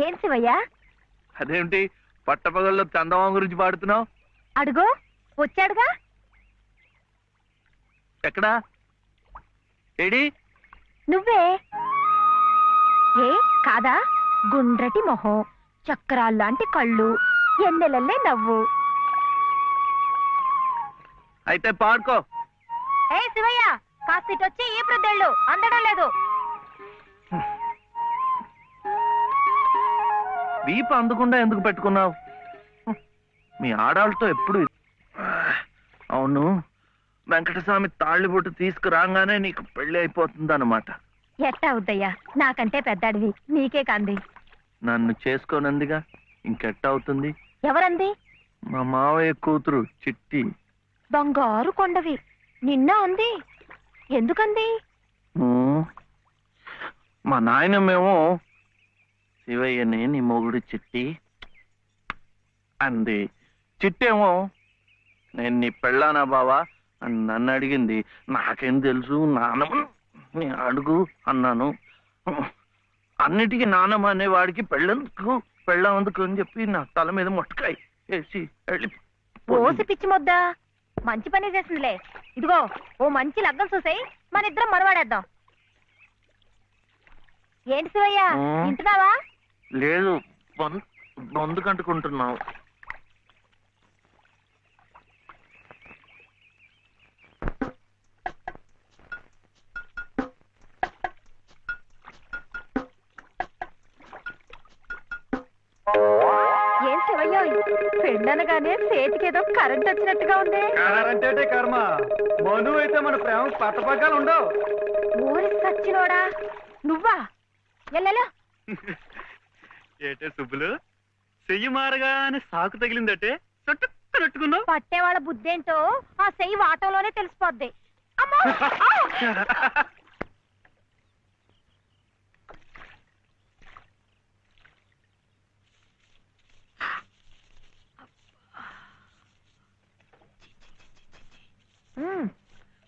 ఏం శివయ్య? అదేంటి పట్టపగల్లో చందమామ గురించి పాడుతున్నావు? అడుగో వచ్చాడుగా. ఎక్కడా? ఏడి? నువ్వే. ఏ కాదా? గుండ్రటి మొహం, చక్రాల్లాంటి కళ్ళు, ఎన్నెలల్లే నవ్వు. అయితే పాడుకో. ఏ శివయ్య, కాస్త ఇటొచ్చి ఈ ప్రద్దెళ్ళు అందడం లేదు. వీపు అందకుండా ఎందుకు పెట్టుకున్నావు? మీ ఆడాళ్ళతో ఎప్పుడు అవును, వెంకటస్వామి తాళ్ళిబొట్టు తీసుకురాగానే నీకు పెళ్లి అయిపోతుంది అన్నమాట. ఎట్టా అవుద్దయ్యా, నాకంటే పెద్దాడివి, నీకే కంది. నన్ను చేసుకోనందిగా, ఇంకెట్ట అవుతుంది? ఎవరంది? మా మావయ్య కూతురు చిట్టి. బంగారు కొండవి, నిన్న అంది. ఎందుకంది? మా నాయనమేమో శివయ్యని నీ మొగుడు చిట్టి అంది. చిట్టేమో నేను నీ పెళ్ళానా బావా అని నన్ను అడిగింది. నాకేం తెలుసు, నానమ్మ అడుగు అన్నాను. అన్నిటికీ నానమ్మ అనేవాడికి పెళ్ళందుకు అని చెప్పి నా తల మీద మొట్టకాయ వేసి వెళ్ళి పోసి పిచ్చి మొద్దా, మంచి పని చేసిందిలే. ఇదిగో ఓ మంచి లగ్గం చూసాయి, మన ఇద్దరం మరవాడేద్దాం. ఏంటి శివయ్య, వింటున్నావా? లేదు, బొందు కంటుకుంటున్నావు. ఏం శివయ్య, పెళ్ళనగానే చేతికేదో కరెంట్ వచ్చినట్టుగా ఉంది. కరెంటే కర్మ, మను అయితే మన ప్రేమ పట్టపగ్గాలు ఉండవు. ఊరి సచ్చినోడా నువ్వా? ఎల్లెలా ఏటే సుబ్బులు, చెయ్యి మారగానే సాకు తగిలిందటే చుట్టుకున్నావు. పట్టేవాళ్ళ బుద్ధేంటో ఆ చెయ్యి వాటంలోనే తెలిసిపోద్ది. అమ్మో!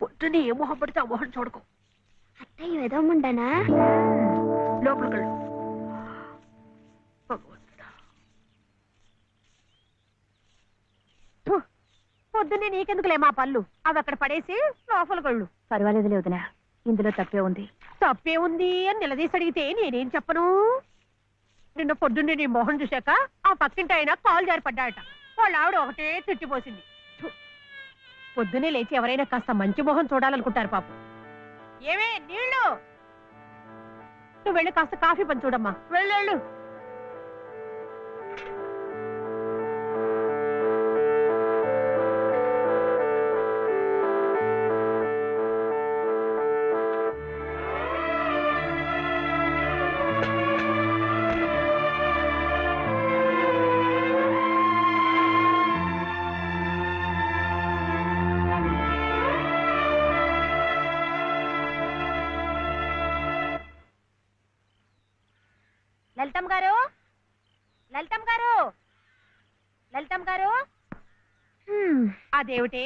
పొద్దున్న ఏ మొహం పడితే ఆ మొహం చూడకు. అత్తయ్య ఏదో ఉండనా? లోపలికి పొద్దున్నే నీకెందుకులే మా పళ్ళు, అవి అక్కడ పడేసి లోపలికి వెళ్ళు. పర్వాలేదులే వదినా, ఇందులో తప్పే ఉంది. తప్పే ఉంది అని నిలదీసి అడిగితే నేనేం చెప్పను? నిన్న పొద్దున్నే నీ మొహం చూశాక ఆ పక్కింటి ఆయన కాలు జారి పడ్డాడట. వాళ్ళ ఆవిడ ఒకటే తిట్టిపోసింది. పొద్దునే లేచి ఎవరైనా కాస్త మంచి మొహం చూడాలనుకుంటారు పాపం. ఏమే నీళ్ళు, నువ్వు వెళ్ళి కాస్త కాఫీ పని చూడమ్మా. వెళ్ళు. లలితమ్మ గారు, అదేమిటి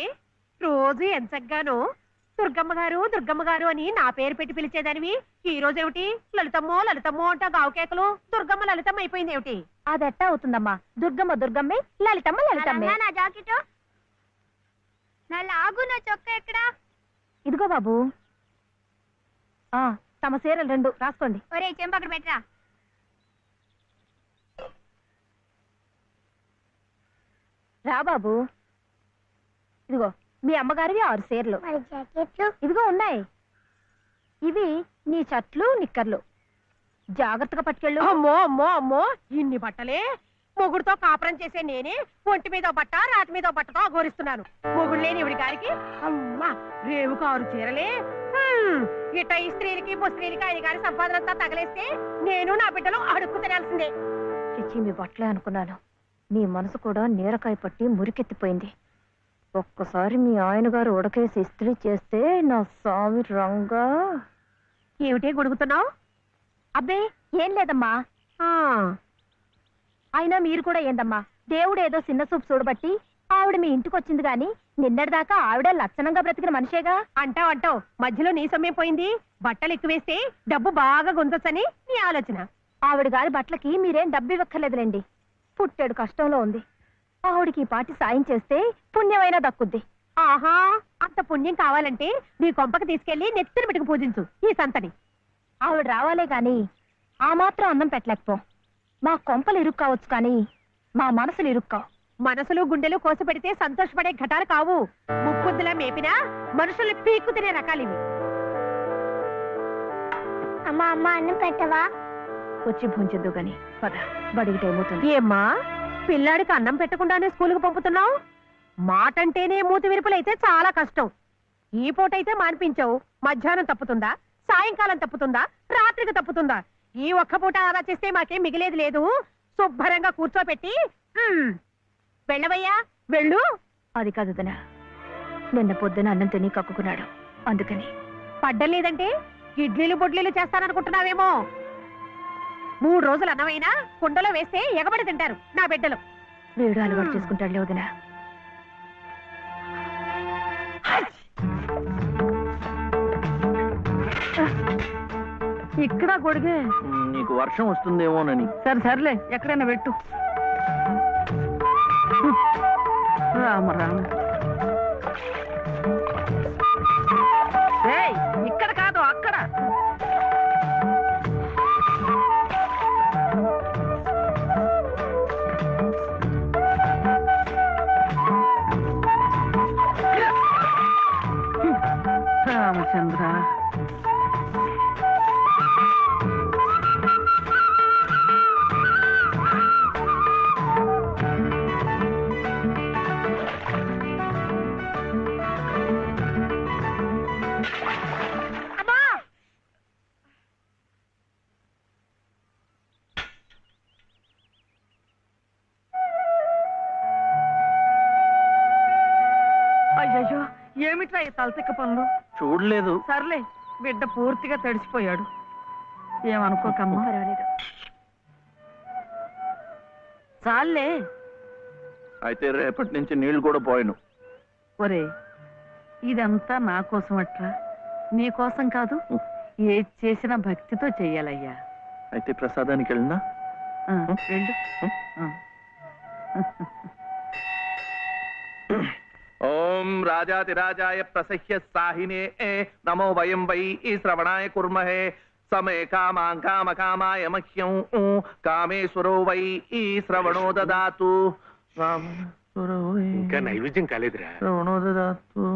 రోజు ఎంచగ్గాను దుర్గమ్మ గారు అని నా పేరు పెట్టి పిలిచేదానివి, ఈ రోజు ఏమిటి లలితమ్మో అంటా గావు కేకలు? దుర్గమ్మ లలితమ్మ అయిపోయింది ఏమిటి? అదెట్టా అవుతుందమ్మా, దుర్గమ్మే, లలితమ్మ. నా జాకెట్, నా లాగు, నా చొక్కా ఎక్కడా? ఇదిగో బాబు, తమ చీరలు 2 రాసుకోండి. ఒరే చెంప అక్కడ పెట్టరా. రా బాబు, ఇదిగో మీ అమ్మగారివి 6 చీరలు. ఇదిగో ఉన్నాయి, ఇవి నీ చట్లు నిక్కర్లు, జాగ్రత్తగా పట్టుకెళ్ళు. అమ్మో, ఇన్ని బట్టలే? మొగుడుతో కాపురం చేసే నేనే ఒంటి మీద బట్ట రాతి మీద బట్టతో అఘోరిస్తున్నాను. మొగుడు లేని ఇవిడి గారికి అమ్మా రేవుకు 6 చీరలే. ఇట్ట ఈ స్త్రీలకి ముస్త్రీలకి ఆయన గారి సంపాదన అంతా తగలేస్తే నేను నా బిడ్డలు అడుక్కు తినాల్సిందే. చిచ్చి మీ బట్టలే అనుకున్నాను, మీ మనసు కూడా నీరకాయ పట్టి మురికెత్తిపోయింది. ఒక్కసారి మీ ఆయన గారు ఉడకేసి ఇస్త్రీ చేస్తే నా స్వామి రంగా. ఏమిటే గొడుగుతున్నావు? అబ్బే ఏం లేదమ్మా. అయినా మీరు కూడా ఏందమ్మా, దేవుడు ఏదో చిన్న చూపు చూడబట్టి ఆవిడ మీ ఇంటికి వచ్చింది గాని నిన్నటిదాకా ఆవిడ లక్షణంగా బ్రతికిన మనిషేగా. అంటావు మధ్యలో నీ సమయం పోయింది. బట్టలు ఎక్కువేస్తే డబ్బు బాగా గుంజొచ్చని నీ ఆలోచన. ఆవిడ గారి బట్టలకి మీరేం డబ్బు ఇవ్వక్కర్లేదులేండి. పుట్టాడు కష్టంలో ఉంది. ఆవిడికి ఈ పాటి సాయం చేస్తే పుణ్యమైనా దక్కుద్ది. ఆహా, అంత పుణ్యం కావాలంటే నీ కొంపకి తీసుకెళ్లి నెత్తిన పెట్టుకు పూజించు ఈ సంతని. ఆవిడ రావాలే గాని ఆ మాత్రం అన్నం పెట్టలేకపో. మా కొంపలు ఇరుక్కు కావచ్చు కానీ మా మనసులు ఇరుక్కావు. మనసులు గుండెలు కోసి పెడితే సంతోషపడే ఘటాలు కావు. ముప్పుద్దులా మేపినా మనుషులు పీక్కు తినే రకాలివి. అమ్మా అమ్మ అన్నం పెట్టవా? వచ్చి భుంచొద్దు గాని పద, బడికి టైం అవుతుంది. ఏమ్మా, పిల్లాడికి అన్నం పెట్టకుండానే స్కూలుకు పంపుతున్నావు? మాటంటేనే మూతి విరుపులైతే చాలా కష్టం. ఈ పూటైతే మానిపించావు, మధ్యాహ్నం తప్పుతుందా, సాయంకాలం తప్పుతుందా, రాత్రికి తప్పుతుందా? ఈ ఒక్క పూట ఆదా చేస్తే మాకేం మిగిలేదు లేదు. శుభ్రంగా కూర్చోపెట్టి వెళ్ళవయ్యా, వెళ్ళు. అది కాదు వదినా, నిన్న పొద్దున అన్నం తిని కక్కుకున్నాడు, అందుకని. పడ్డలేదంటే ఇడ్లీలు బొడ్లీలు చేస్తాననుకుంటున్నావేమో. 3 రోజులు అన్నమైనా కుండలో వేస్తే ఎగబడి తింటారు నా బిడ్డలు. వీడు అలవాటు చేసుకుంటాడులే వదినా. ఇక్కడ గొడిగే. నీకు వర్షం వస్తుందేమోనని. సరే సర్లే, ఎక్కడైనా పెట్టు. రామ రామ. ఇక్కడ కాదు, అక్కడ. రామచంద్ర, అయ్యయ్యో, ఏమిట్రా ఈ తలతిక్క పనులు? చూడలేదు. సర్లే, బిడ్డ పూర్తిగా తడిసిపోయాడు. ఏమనుకోకమ్మా. పర్వాలేదు. చాలే. అయితే రేపటి నుంచి నీళ్లు కూడా పోయాను. ఒరే, ఇదంతా నా కోసం అట్రా, నీ కోసం కాదు. ఏది చేసినా భక్తితో చెయ్యాలయ్యా. అయితే ప్రసాదానికి వెళ్ళినా వెళ్ళు. ఓం రాజాతిరాజాయ ప్రసహ్య సాహినే నమో వయం వై శ్రవణాయ కుర్మహే సమే కామాం కామకామాయ మహ్యం కామేశ్వరో వై శ్రవణో దదాతు. ఇంకా నైవేద్యం కాలేదురా. శ్రవణో దదాతు.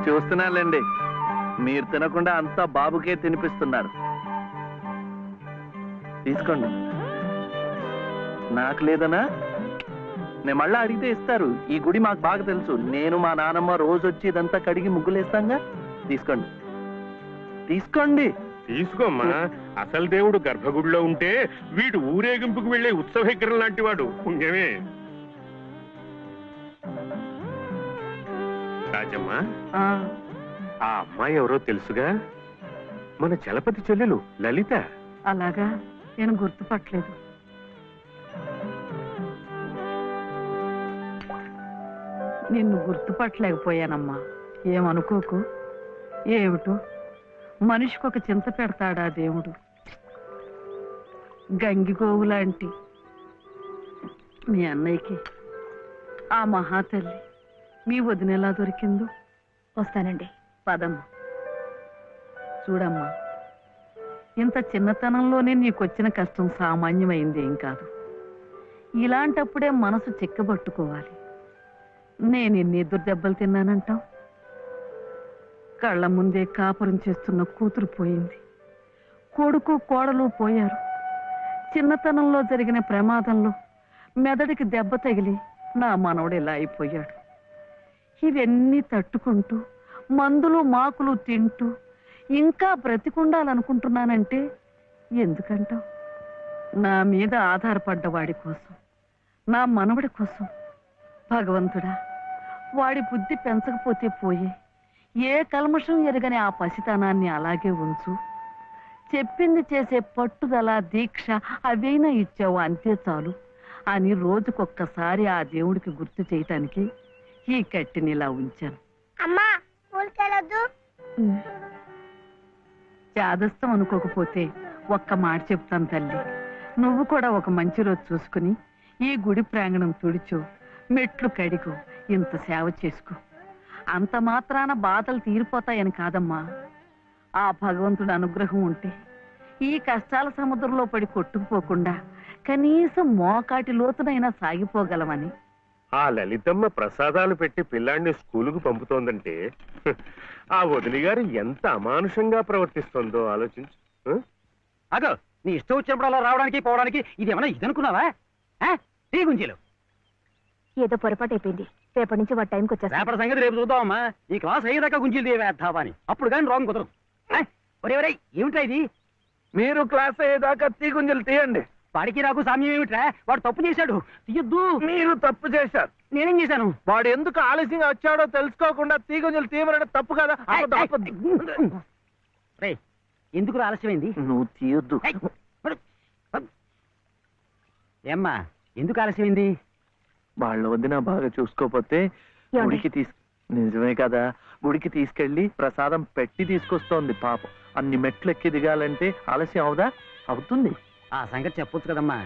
చూస్తున్నానండి, మీరు తినకుండా అంతా బాబుకే తినిపిస్తున్నారు. తీసుకోండి. నాకు లేదనా? నేను మళ్ళా అడిగితే ఇస్తారు. ఈ గుడి మాకు బాగా తెలుసు. నేను మా నానమ్మ రోజు వచ్చి ఇదంతా కడిగి ముగ్గులేస్తాంగా. తీసుకోండి, తీసుకోండి. తీసుకోమ్మా. అసలు దేవుడు గర్భగుడిలో ఉంటే వీడు ఊరేగింపుకు వెళ్లే ఉత్సవ విగ్రహం లాంటి వాడు. పుణ్యమే. రాజమ్మ, ఆ అమ్మాయి ఎవరో తెలుసుగా? మన చలపతి చెల్లెలు లలిత. అలాగా, నేను గుర్తుపట్టలేదు. నిన్ను గుర్తుపట్టలేకపోయానమ్మా. ఏమనుకోకు. ఏమిటో మనిషికి ఒక చింత పెడతాడా దేవుడు. గంగిగోవు లాంటి మీ అన్నయ్యకి ఆ మహాతల్లి మీ వదిన ఎలా దొరికిందో. వస్తానండి. పదమ్మా. చూడమ్మా, ఇంత చిన్నతనంలోనే నీకొచ్చిన కష్టం సామాన్యమైంది ఏం కాదు. ఇలాంటప్పుడే మనసు చిక్కబట్టుకోవాలి. నేను ఎన్ని ఎదురు దెబ్బలు తిన్నానంటావు. కళ్ళ ముందే కాపురం చేస్తున్న కూతురు పోయింది, కొడుకు కోడలు పోయారు. చిన్నతనంలో జరిగిన ప్రమాదంలో మెదడికి దెబ్బ తగిలి నా మనవడు ఇలా అయిపోయాడు. ఇవన్నీ తట్టుకుంటూ మందులు మాకులు తింటూ ఇంకా బ్రతికుండాలనుకుంటున్నానంటే ఎందుకంటావు? నా మీద ఆధారపడ్డ వాడి కోసం, నా మనవడి కోసం. భగవంతుడా, వాడి బుద్ధి పెంచకపోతే పోయే, ఏ కల్మషం ఎరగని ఆ పసితనాన్ని అలాగే ఉంచు. చెప్పింది చేసే పట్టుదల, దీక్ష అవైనా ఇచ్చావు, అంతే చాలు అని రోజుకొక్కసారి ఆ దేవుడికి గుర్తు చేయటానికి ఈ కట్టిని ఇలా ఉంచాను. అమ్మా స్కూల్కి వెళ్ళొద్దు. చాదస్తం అనుకోకపోతే ఒక్క మాట చెప్తాను తల్లి. నువ్వు కూడా ఒక మంచి రోజు చూసుకుని ఈ గుడి ప్రాంగణం తుడిచో, మెట్లు కడిగో, ఇంత సేవ చేసుకో. అంత మాత్రాన బాధలు తీరిపోతాయని కాదమ్మా. ఆ భగవంతుడి అనుగ్రహం ఉంటే ఈ కష్టాల సముద్రంలో పడి కొట్టుకుపోకుండా కనీసం మోకాటి లోతునైనా సాగిపోగలమని. ఆ లలితమ్మ ప్రసాదాలు పెట్టి పిల్లాడిని స్కూలుకు పంపుతోందంటే ఆ వదిలి గారు ఎంత అమానుషంగా ప్రవర్తిస్తుందో ఆలోచించు. అగో, నీ ఇష్టం వచ్చినప్పుడు అలా రావడానికి పోవడానికి ఇది ఏమన్నా ఇదనుకున్నావా? టీ గుంజీలు ఏదో పొరపాటు అయిపోయింది. రేపటి నుంచి వాడి టైంకి వచ్చేస్తా. రేపటి సంగతి రేపు చూద్దామమ్మా. ఈ క్లాస్ అయ్యేదాకా గుంజీలు వేద్దావా అని. అప్పుడు కానీ రాంగ్ కుదరదు. ఒరే ఒరే, ఏమిట్రా ఇది? మీరు క్లాస్ అయ్యేదాకా తీగుంజలు తీయండి. వాడికి నాకు సామ్యం ఏమిట్రా? వాడు తప్పు చేశాడు, తీయొద్దు. మీరు తప్పు చేశారు. నేనేం చేశాను? వాడు ఎందుకు ఆలస్యంగా వచ్చాడో తెలుసుకోకుండా తీగుంజలు తీయమనడం తప్పు కదా. రే, ఎందుకు ఆలస్యమైంది? నువ్వు తీయొద్దు. ఏమ్మా, ఎందుకు ఆలస్యమైంది? వాళ్ళ వదిన బాగా చూసుకోపోతే గుడికి నిజమే కదా, గుడికి తీసుకెళ్లి ప్రసాదం పెట్టి తీసుకొస్తోంది పాపం. అన్ని మెట్లు ఎక్కి దిగాలంటే ఆలస్యం అవుదా? అవుతుంది. ఆ సంగతి చెప్పొచ్చు కదమ్మా.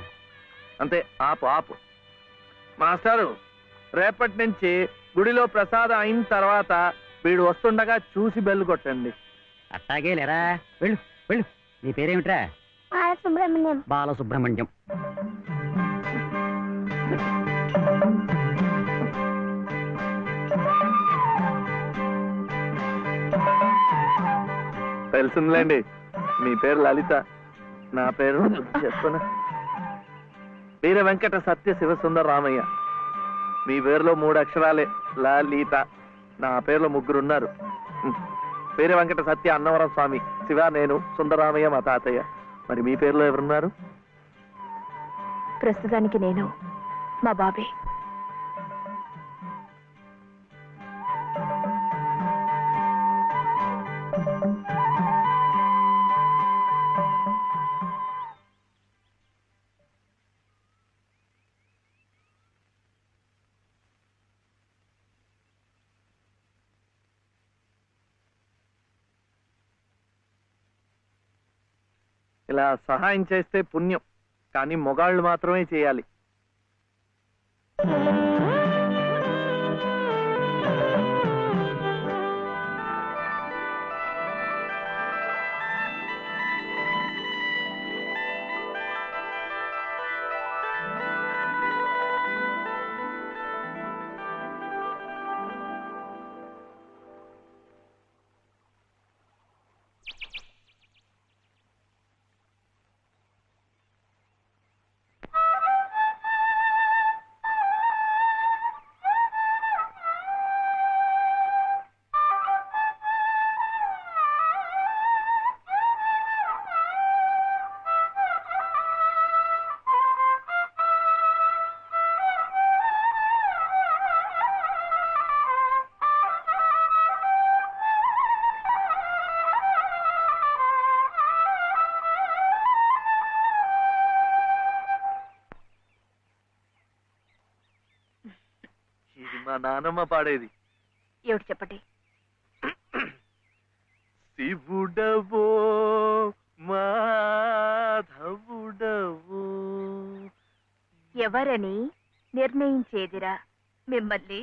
అంతే, ఆపు ఆపు. మాస్టారు, రేపటి నుంచి గుడిలో ప్రసాదం అయిన తర్వాత వీడు వస్తుండగా చూసి బెల్లు కొట్టండి. అట్టాగే లేరా, వెళ్ళు వెళ్ళు. నీ పేరేమిట్రా? బాలసుబ్రహ్మణ్యం. బాలసుబ్రహ్మణ్యం. తెలుసుందిలేండి, మీ పేరు లలిత, నా పేరు చెప్పనా, వీర వెంకట సత్య శివసుందర రామయ్య. మీ పేరులో 3 అక్షరాలే, లలిత. నా పేరులో 3 ఉన్నారు. వీర వెంకట సత్య అన్నవరం స్వామి, శివ నేను, సుందరరామయ్య మా తాతయ్య. మరి మీ పేరులో ఎవరున్నారు? ప్రస్తుతానికి నేను, మా బాబే. ఇలా సహాయం చేస్తే పుణ్యం, కానీ మొగాళ్ళు మాత్రమే చేయాలి. ఇది మా నానమ్మ పాడేది. ఏమిటి చెప్పండి. శివుడవో మాధవుడవో ఎవరని నిర్ణయించేదిరా, మిమ్మల్ని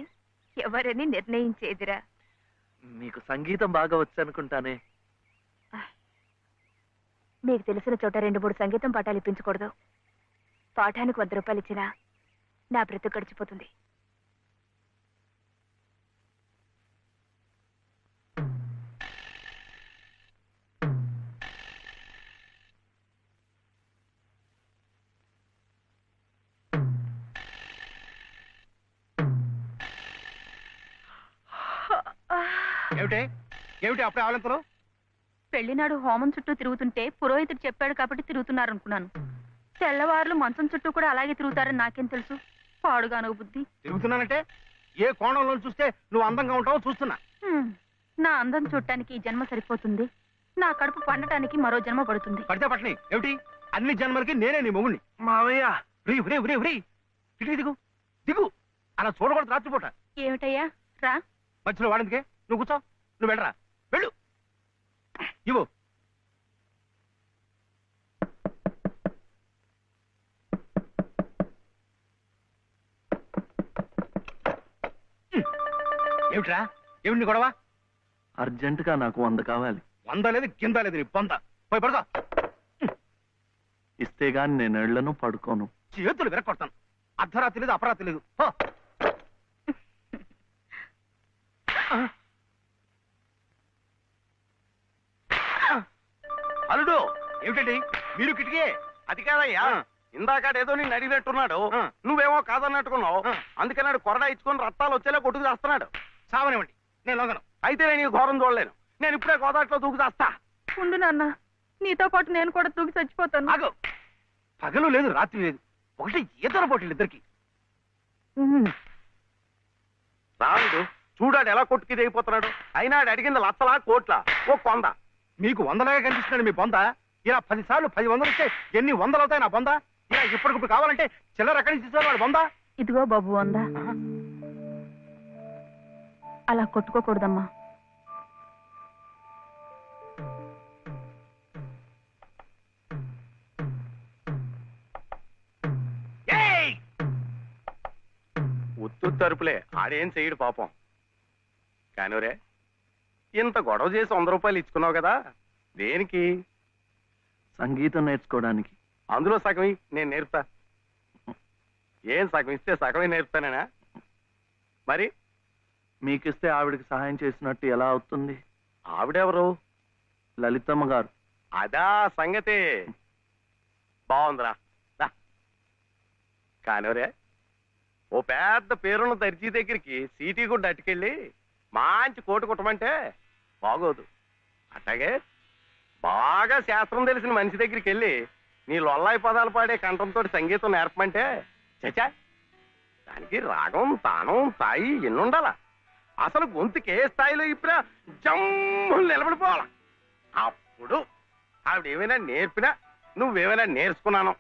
ఎవరని నిర్ణయించేదిరా. మీకు సంగీతం బాగా వచ్చనుకుంటానే. మీకు తెలిసిన చోట 2-3 సంగీతం పాఠాలు ఇప్పించకూడదు. పాఠానికి 100 రూపాయలు ఇచ్చినా నా బ్రతుకు గడిచిపోతుంది. ఏమిటే ఏమిటి అప్పుడే ఆవలింతలు? పెళ్లినాడు హోమం చుట్టూ తిరుగుతుంటే పురోహితుడు చెప్పాడు కాబట్టి తిరుగుతున్నారు అనుకున్నాను. తెల్లవారులు మంచం చుట్టూ కూడా అలాగే తిరుగుతారని నాకేం తెలుసు? పాడుగాను బుద్ధి. తిరుగుతున్నానంటే ఏ కోణంలో చూస్తే నువ్వు అందంగా ఉంటావో చూస్తున్నా. నా అందం చూడటానికి ఈ జన్మ సరిపోతుంది. నా కడుపు పండటానికి మరో జన్మ పడుతుంది. పడితే పట్టని ఏమిటి? అన్ని జన్మలకి నేనే నీ మొగుణ్ణి. మావయ్య ఇటు దిగు దిగు. అలా చూడకూడదు రాత్రిపూట. ఏమిటయ్యా రా. మధ్యలో వాడిందికే నువ్వు కూర్చో. నువ్వు వెళ్ళరా, వెళ్ళు. ఇవ్వు. ఏమిట్రా? ఏమిటి నీ గొడవ? అర్జెంటుగా నాకు 100 కావాలి. 100 లేదు కింద లేదు నీ పొంద. పోయి పడుకో. ఇస్తే గాని నేను ఎళ్లను, పడుకోను. చేతులు విరక్కొడతాను. అర్ధరాత్రి లేదు అపరాత్రి లేదు. పో. అల్లుడు, ఏమిటండి మీరు కిటికీ? అది కాదయ్యా, ఇందాకడేదో నేను అడిగినట్టున్నాడు, నువ్వేమో కాదన్నట్టుకున్నావు. అందుకన్నాడు కొరడా ఇచ్చుకొని రక్తాలు వచ్చేలా కొట్టుకు చేస్తున్నాడు. సావనివ్వండి, నేను లొంగను. అయితే నేను ఈ ఘోరం చూడలేను. నేను ఇప్పుడే గోదాట్లో దూకు చేస్తా. ఉండు నాన్న, నీతో పాటు నేను కూడా తూగి చచ్చిపోతాను. ఆగు. పగలు లేదు రాత్రి లేదు, ఒకటి ఈతల పోటీలు ఇద్దరికి. రాడు చూడాడు ఎలా కొట్టుకి దిగిపోతున్నాడు. అయినా ఆడు అడిగింది లచ్చలా కోట్ల ఓ కొంద. మీకు 100లాగా కనిపిస్తున్నాడు మీ బొంద. ఇలా 10 సార్లు 10 వందలు వస్తే ఎన్ని వందలు అవుతాయి నా బొంద? ఇలా ఇప్పటికిప్పుడు కావాలంటే చిల్లర ఎక్కడి నుంచి తీసుకోవాలి వాడు బొంద? ఇదిగో బాబు అందా. అలా కొట్టుకోకూడదమ్మా. ఉత్తు తరుపులే, ఆడేం చెయ్యడు పాపం. కానివరే, ఇంత గొడవ చేసి 100 రూపాయలు ఇచ్చుకున్నావు కదా, దేనికి? సంగీతం నేర్చుకోవడానికి. అందులో సగం నేను నేర్పుతా. ఏం సగం ఇస్తే సగమే నేర్పుతానేనా? మరి మీకిస్తే ఆవిడకి సహాయం చేసినట్టు ఎలా అవుతుంది? ఆవిడెవరు? లలితమ్మ గారు. అదా సంగతి. బాగుందిరా. కానివరే, ఓ పెద్ద పేరున్న దర్జీ దగ్గరికి సీటీ కూడా అట్టుకెళ్ళి మంచి కోటు కుట్టమంటే బాగోదు. అట్లాగే బాగా శాస్త్రం తెలిసిన మనిషి దగ్గరికి వెళ్ళి నీ లొల్లాయి పదాలు పాడే కంఠంతో సంగీతం నేర్పమంటే చచా, దానికి రాగం తానం తాయి ఎన్నుండాలా? అసలు గొంతుకే స్థాయిలో ఇప్పుడు జమ్ములు నిలబడిపోవాలా. అప్పుడు ఆవిడ ఏమైనా నేర్పినా నువ్వేమైనా నేర్చుకున్నాను